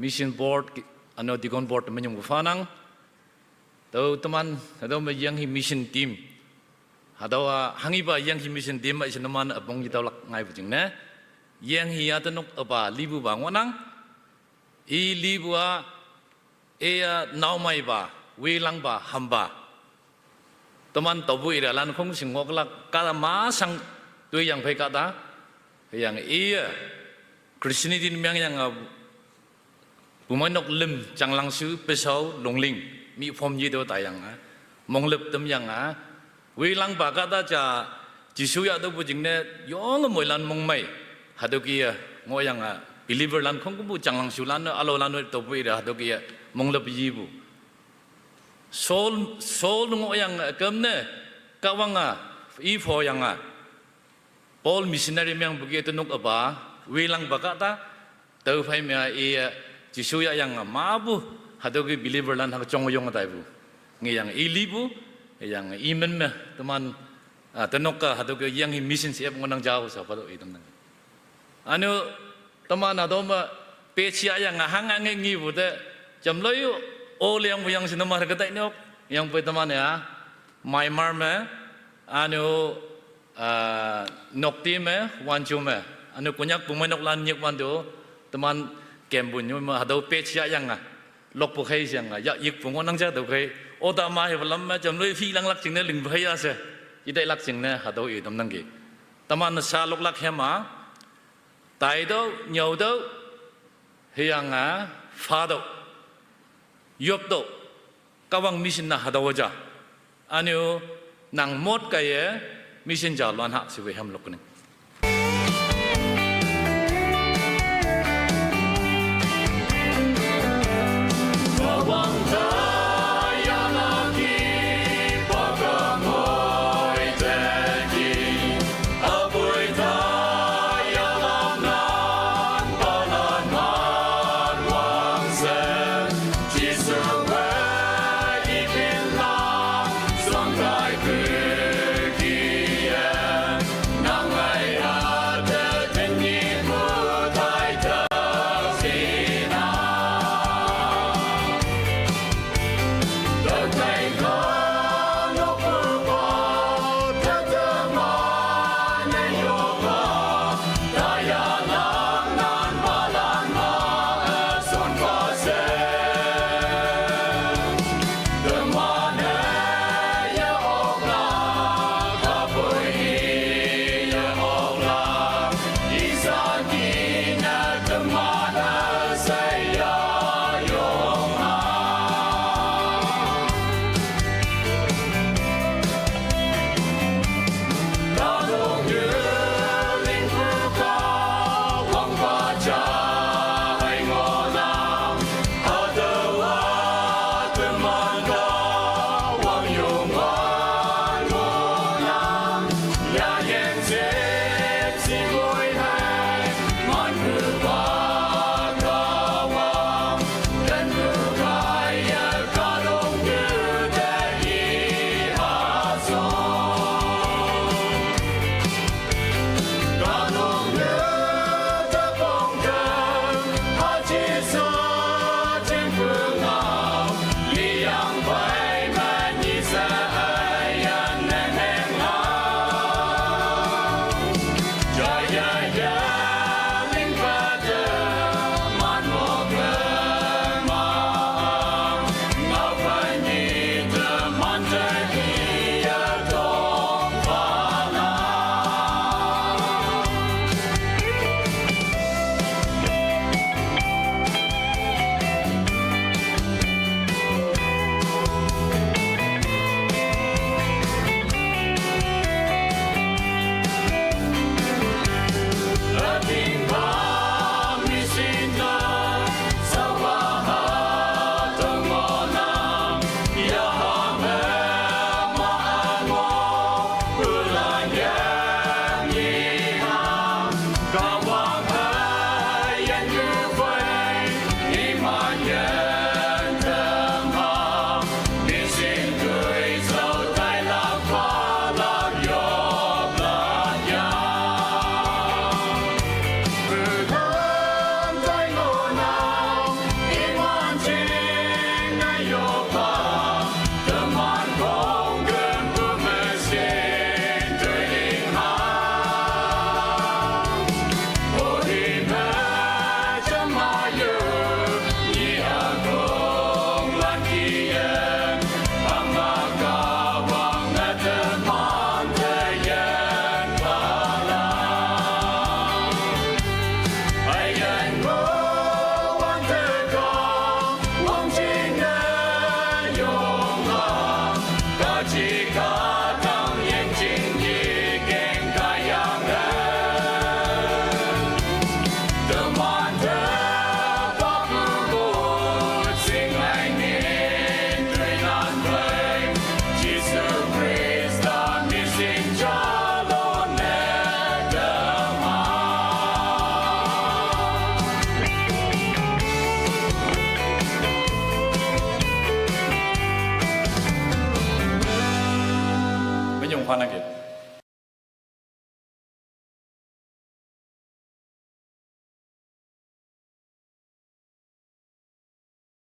mission board ano digon board menyong gufanang tau teman atau yang hi mission team atau hangiba yang hi mission team ma isinaman abong gitawlak ngai bujing na yang hi atanok apa libu bangwanang I libu a ea naumai ba welang ba hamba teman tobu iralan kong singok kada masang tu yang pay kata yang iya Krishna din miang yang bumanok lim chang lang su pesau longling mi phom yi do tayang mong lep tem yang welang ba kata cha jisu ya do bujing ne yong moi lan mong mai hadoki ngo yang believer lan kong bu chang lang su lan alo lan tobu ira hadoki mong lep yi bu Sol ngo yang kemne kawanga ifo yang Paul missionary yang begitu nuk apa wilang bakata tau fai mea jisu ya yang mabu hadogi believer lan hak chong yong taibu ngi yang ilibu yang imen me teman tenok ka hadogi yang mission siap ngonang jauh sa pado idam nang anu teman adoma pecia yang hang ngi bude jam loyu All yang sinamar kata ini yang pertama ya, Myanmar me, anu nokti me, wancu me, anu kunyak bumenok lan nyek wandu, teman kembunyu me hadau pecia yang lok bukai yang ya yik bungon nang jatuh bukai, oda mah hebalam me jam lui hilang lak cingnya ling bukai ase, idai lak cingnya hadau idam nanggi, teman salok lak hema, taido nyaudo, hiang fado. Yopdo kawang mission na hadawaja anu nang mod kaya mission jalan hak siwe ham lokne 영환하게